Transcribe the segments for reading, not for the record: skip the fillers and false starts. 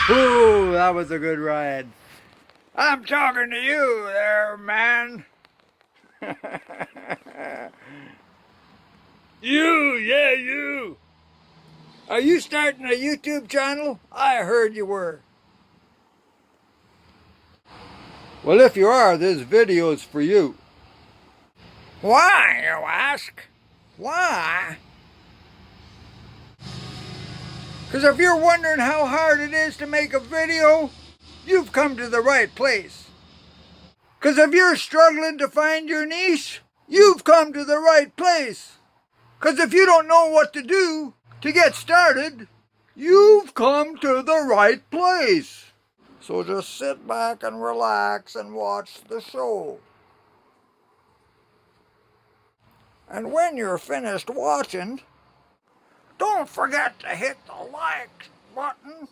Ooh, that was a good ride. I'm talking to you there, man. Yeah, you. Are you starting a YouTube channel? I heard you were. Well, if you are, this video is for you. Why, you ask? Why? Because if you're wondering how hard it is to make a video, you've come to the right place. Because if you're struggling to find your niche, you've come to the right place. Because if you don't know what to do to get started, you've come to the right place. So just sit back and relax and watch the show. And when you're finished watching, don't forget to hit the like button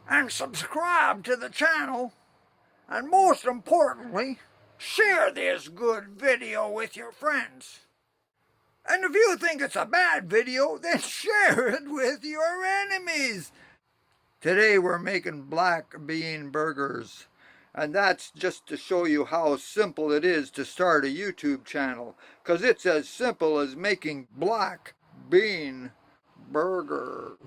and subscribe to the channel. And most importantly, share this good video with your friends. And if you think it's a bad video, then share it with your enemies. Today we're making black bean burgers. And that's just to show you how simple it is to start a YouTube channel. Because it's as simple as making black bean burgers.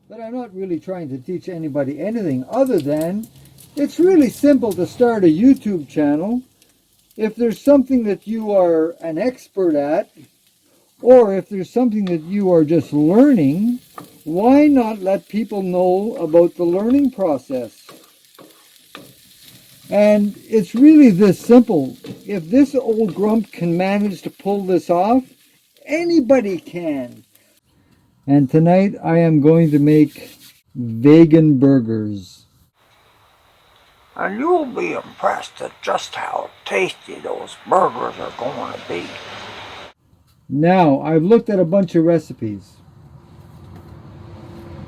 But I'm not really trying to teach anybody anything other than it's really simple to start a YouTube channel. If there's something that you are an expert at, or if there's something that you are just learning, why not let people know about the learning process? And it's really this simple. If this old grump can manage to pull this off, anybody can. And tonight I am going to make vegan burgers. And you'll be impressed at just how tasty those burgers are going to be. Now, I've looked at a bunch of recipes.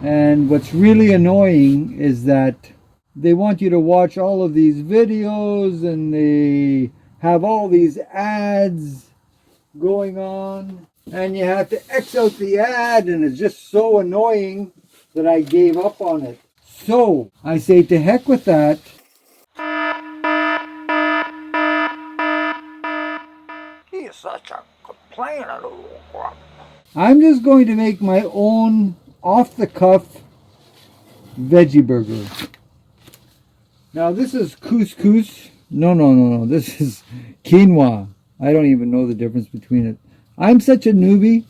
And what's really annoying is that they want you to watch all of these videos and they have all these ads going on. And you have to X out the ad, and it's just so annoying that I gave up on it. So I say to heck with that. He's such a complaining little grump. I'm just going to make my own off-the-cuff veggie burger. Now this is couscous. No. This is quinoa. I don't even know the difference between it. I'm such a newbie,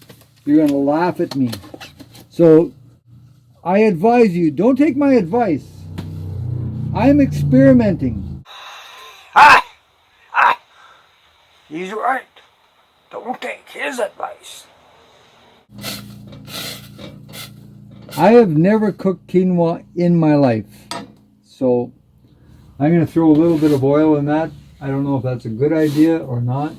you're going to laugh at me. So I advise you, don't take my advice. I'm experimenting. He's right. Don't take his advice. I have never cooked quinoa in my life. So I'm going to throw a little bit of oil in that. I don't know if that's a good idea or not.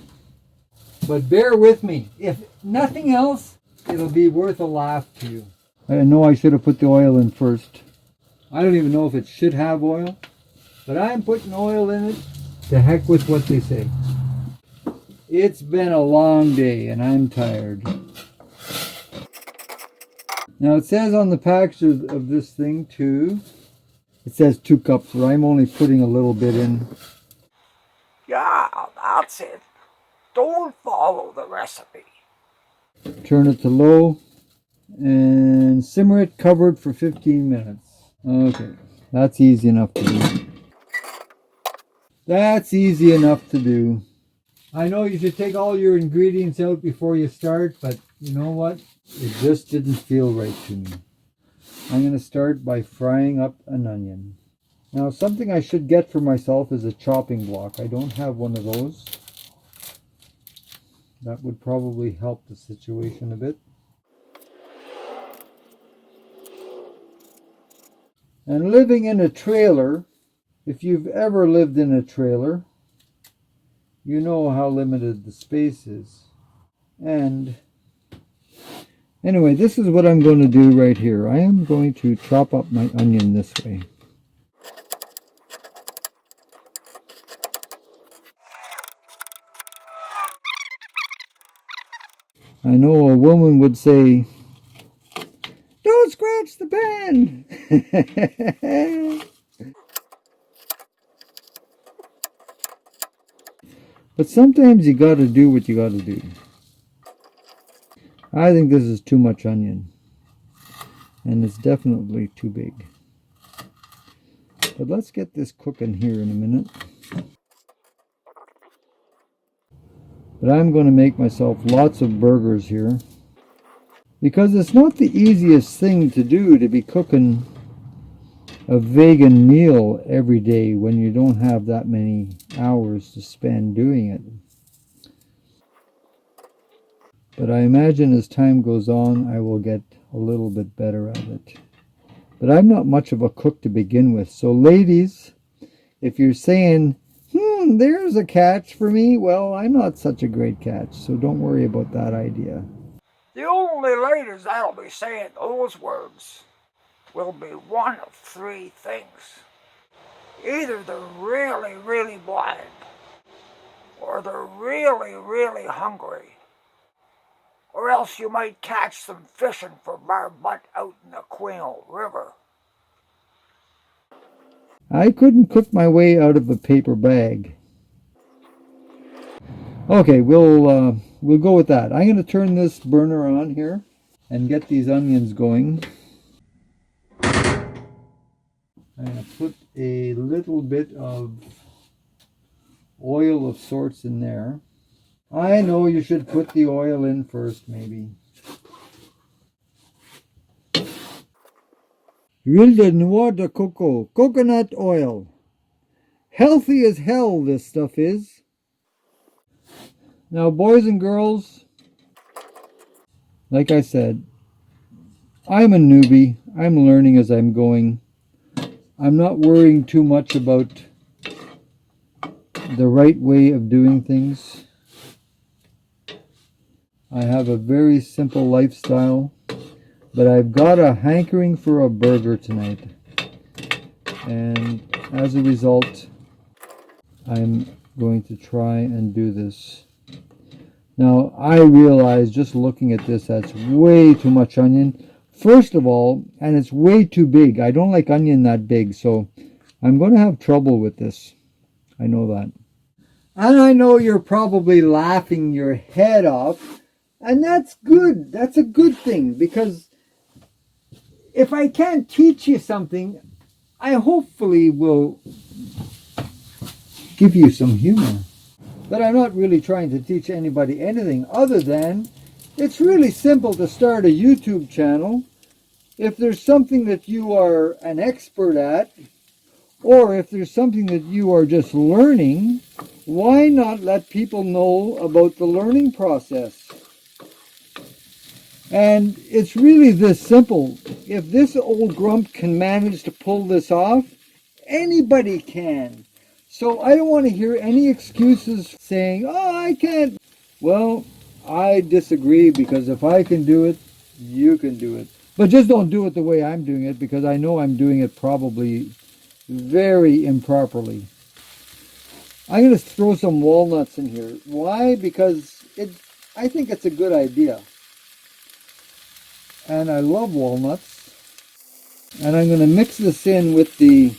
But bear with me. If nothing else, it'll be worth a laugh to you. I know I should have put the oil in first. I don't even know if it should have oil. But I'm putting oil in it. To heck with what they say. It's been a long day and I'm tired. Now it says on the package of this thing too, it says 2 cups, but I'm only putting a little bit in. Yeah, that's it. Don't follow the recipe. Turn it to low and simmer it covered for 15 minutes. Okay, that's easy enough to do. That's easy enough to do. I know you should take all your ingredients out before you start, but you know what? It just didn't feel right to me. I'm going to start by frying up an onion. Now, something I should get for myself is a chopping block. I don't have one of those. That would probably help the situation a bit. And living in a trailer, if you've ever lived in a trailer, you know how limited the space is. And anyway, this is what I'm going to do right here. I am going to chop up my onion this way. I know a woman would say, "Don't scratch the pan." But sometimes you gotta do what you gotta do. I think this is too much onion. And it's definitely too big. But let's get this cooking here in a minute. But I'm going to make myself lots of burgers here. Because it's not the easiest thing to do to be cooking a vegan meal every day when you don't have that many hours to spend doing it. But I imagine as time goes on, I will get a little bit better at it. But I'm not much of a cook to begin with. So ladies, if you're saying, there's a catch for me, well, I'm not such a great catch. So don't worry about that idea. The only ladies that'll be saying those words will be one of three things. Either they're really, really blind, or they're really, really hungry, or else you might catch them fishing for barbot out in the Quinault River. I couldn't cook my way out of a paper bag. Okay, we'll go with that. I'm going to turn this burner on here and get these onions going. I'm going to put a little bit of oil of sorts in there. I know you should put the oil in first, maybe. Huile de noix de coco, coconut oil. Healthy as hell, this stuff is. Now, boys and girls, like I said, I'm a newbie. I'm learning as I'm going. I'm not worrying too much about the right way of doing things. I have a very simple lifestyle, but I've got a hankering for a burger tonight. And as a result, I'm going to try and do this. Now, I realize just looking at this, that's way too much onion. First of all, and it's way too big. I don't like onion that big, so I'm going to have trouble with this. I know that. And I know you're probably laughing your head off, and that's good. That's a good thing, because if I can't teach you something, I hopefully will give you some humor. But I'm not really trying to teach anybody anything other than it's really simple to start a YouTube channel. If there's something that you are an expert at, or if there's something that you are just learning, why not let people know about the learning process? And it's really this simple. If this old grump can manage to pull this off, anybody can. So I don't want to hear any excuses saying, "Oh, I can't." Well, I disagree, because if I can do it, you can do it. But just don't do it the way I'm doing it, because I know I'm doing it probably very improperly. I'm going to throw some walnuts in here. Why? Because I think it's a good idea. And I love walnuts. And I'm going to mix this in with the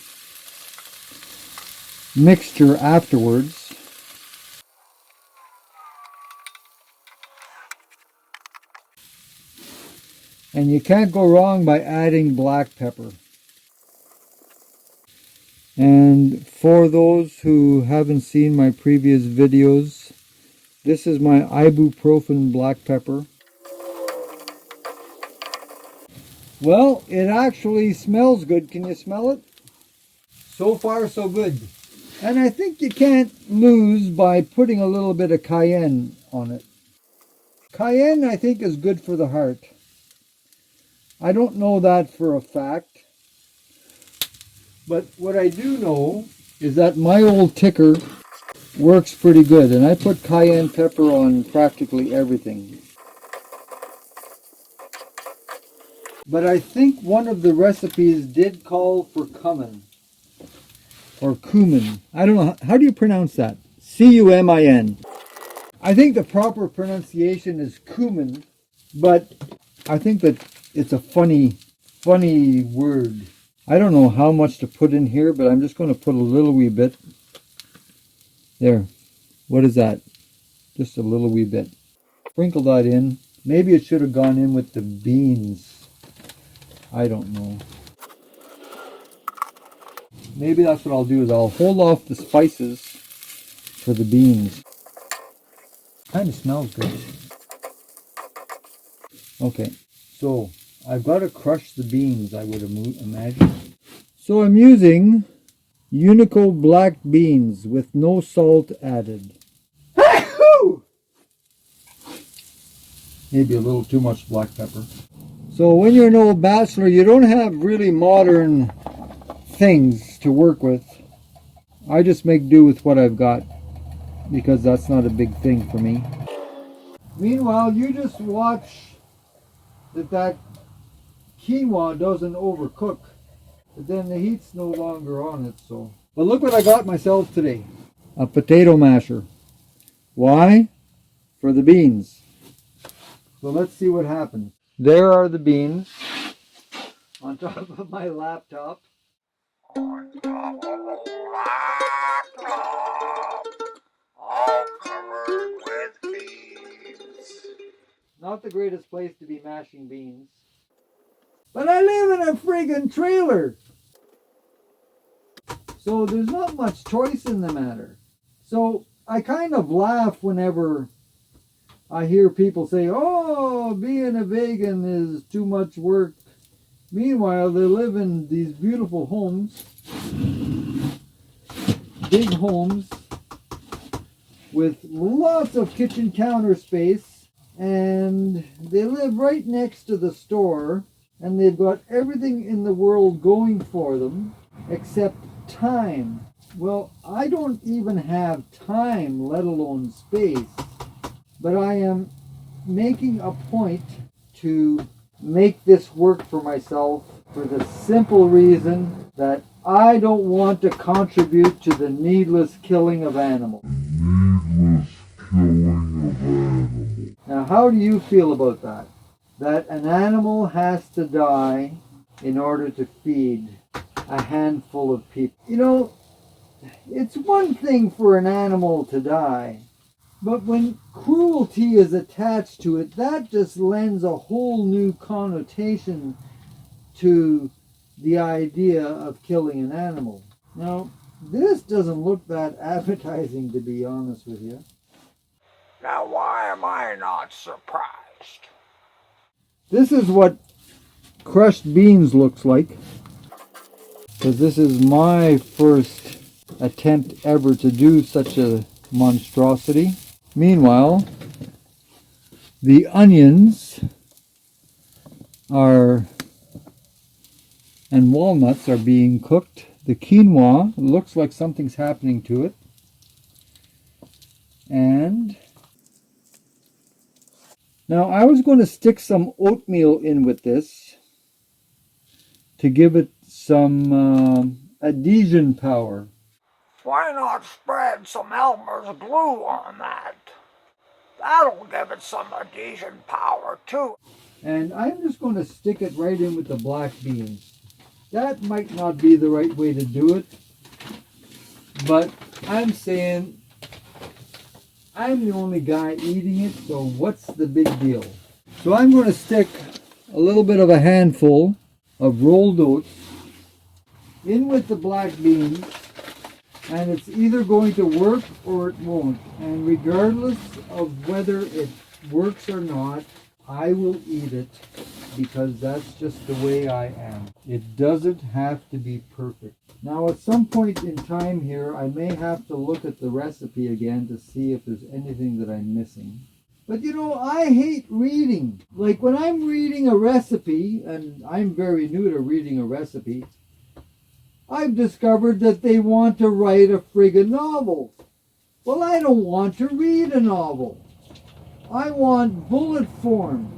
mixture afterwards. And you can't go wrong by adding black pepper. And for those who haven't seen my previous videos, this is my ibuprofen black pepper. Well, it actually smells good. Can you smell it? So far, so good. And I think you can't lose by putting a little bit of cayenne on it. Cayenne, I think, is good for the heart. I don't know that for a fact. But what I do know is that my old ticker works pretty good. And I put cayenne pepper on practically everything. But I think one of the recipes did call for cumin. Or cumin. I don't know. How do you pronounce that? C-U-M-I-N. I think the proper pronunciation is cumin, but I think that it's a funny word. I don't know how much to put in here, but I'm just going to put a little wee bit. There. What is that? Just a little wee bit. Sprinkle that in. Maybe it should have gone in with the beans. I don't know. Maybe that's what I'll do, is I'll hold off the spices for the beans. Kind of smells good. Okay, so I've got to crush the beans, I would imagine. So I'm using Unico black beans with no salt added. Maybe a little too much black pepper. So when you're an old bachelor, you don't have really modern things to work with. I just make do with what I've got, because that's not a big thing for me. Meanwhile, you just watch that quinoa doesn't overcook, but then the heat's no longer on it. So, but look what I got myself today. A potato masher. Why? For the beans. So let's see what happens. There are the beans on top of my laptop. On top of the laptop, all covered with beans. Not the greatest place to be mashing beans. But I live in a friggin' trailer. So there's not much choice in the matter. So I kind of laugh whenever I hear people say, oh, being a vegan is too much work. Meanwhile, they live in these beautiful homes, big homes, with lots of kitchen counter space, and they live right next to the store, and they've got everything in the world going for them, except time. Well, I don't even have time, let alone space. But I am making a point to make this work for myself for the simple reason that I don't want to contribute to the needless killing of animals. Now, how do you feel about that? That an animal has to die in order to feed a handful of people. You know, it's one thing for an animal to die, but when cruelty is attached to it, that just lends a whole new connotation to the idea of killing an animal. Now, this doesn't look that appetizing, to be honest with you. Now, why am I not surprised? This is what crushed beans looks like, because this is my first attempt ever to do such a monstrosity. Meanwhile, the onions and walnuts are being cooked. The quinoa looks like something's happening to it. And now I was going to stick some oatmeal in with this to give it some adhesion power. Why not spread some Elmer's glue on that? That'll give it some adhesion power too. And I'm just going to stick it right in with the black beans. That might not be the right way to do it, but I'm saying I'm the only guy eating it, so what's the big deal? So I'm going to stick a little bit of a handful of rolled oats in with the black beans, and it's either going to work or it won't. And regardless of whether it works or not, I will eat it, because that's just the way I am. It doesn't have to be perfect. Now, at some point in time here, I may have to look at the recipe again to see if there's anything that I'm missing. But you know, I hate reading. Like when I'm reading a recipe, and I'm very new to reading a recipe, I've discovered that they want to write a friggin' novel. Well, I don't want to read a novel. I want bullet form.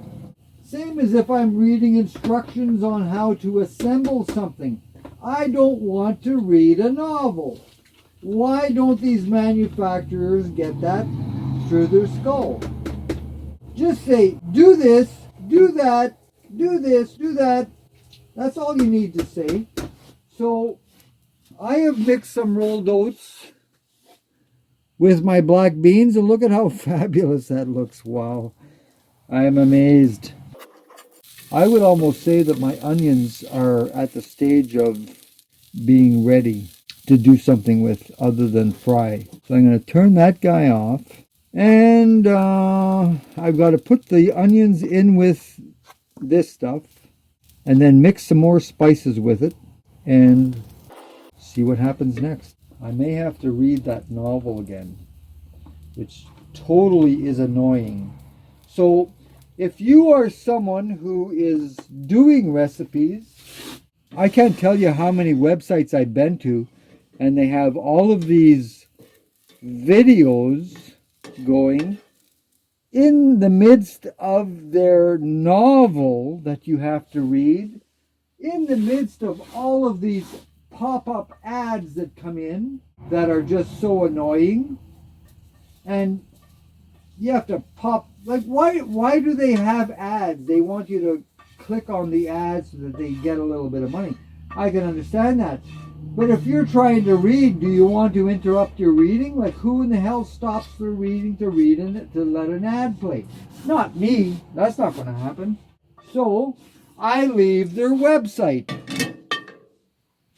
Same as if I'm reading instructions on how to assemble something. I don't want to read a novel. Why don't these manufacturers get that after their skull. Just say, do this, do that, do this, do that. That's all you need to say. So I have mixed some rolled oats with my black beans, and look at how fabulous that looks. Wow, I am amazed. I would almost say that my onions are at the stage of being ready to do something with other than fry. So I'm going to turn that guy off. And I've got to put the onions in with this stuff and then mix some more spices with it and see what happens next. I may have to read that novel again, which totally is annoying. So if you are someone who is doing recipes, I can't tell you how many websites I've been to, and they have all of these videos going in the midst of their novel that you have to read, in the midst of all of these pop-up ads that come in that are just so annoying. And you have to why do they have ads? They want you to click on the ads so that they get a little bit of money. I can understand that. But if you're trying to read, do you want to interrupt your reading? Like, who in the hell stops their reading to read and to let an ad play? Not me. That's not going to happen. So I leave their website.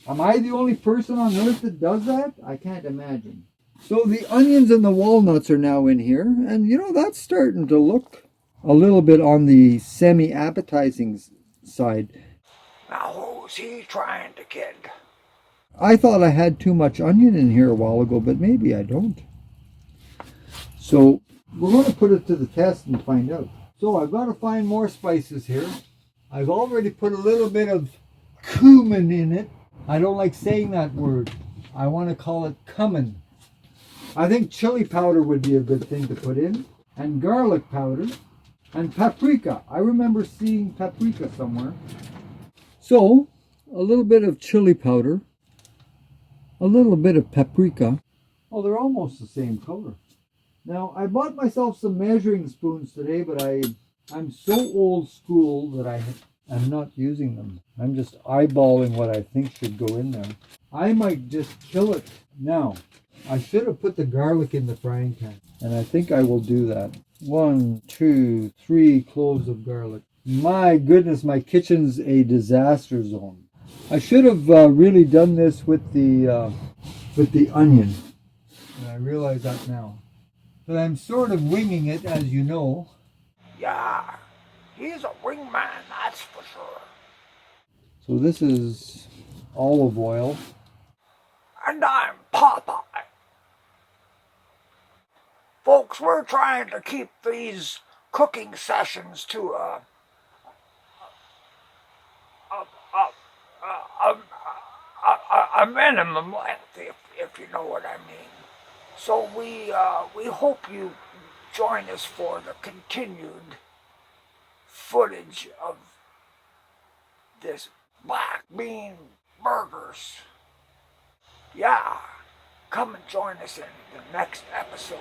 Am I the only person on earth that does that? I can't imagine. So the onions and the walnuts are now in here, and you know, that's starting to look a little bit on the semi-appetizing side. Now who's he trying to kid? I thought I had too much onion in here a while ago, but maybe I don't. So we're going to put it to the test and find out. So I've got to find more spices here. I've already put a little bit of cumin in it. I don't like saying that word. I want to call it cumin. I think chili powder would be a good thing to put in, and garlic powder, and paprika. I remember seeing paprika somewhere. So, a little bit of chili powder, a little bit of paprika. Oh, they're almost the same color. Now, I bought myself some measuring spoons today, but I'm so old school that I'm not using them. I'm just eyeballing what I think should go in there. I might just kill it now. I should have put the garlic in the frying pan, and I think I will do that. 1, 2, 3 cloves of garlic. My goodness, my kitchen's a disaster zone. I should have really done this with the onion, and I realize that now. But I'm sort of winging it, as you know. Yeah, he's a wingman, that's for sure. So this is olive oil. And I'm Popeye. Folks, we're trying to keep these cooking sessions to a minimum length, if you know what I mean. So we hope you join us for the continued footage of this black bean burgers. Yeah, come and join us in the next episode.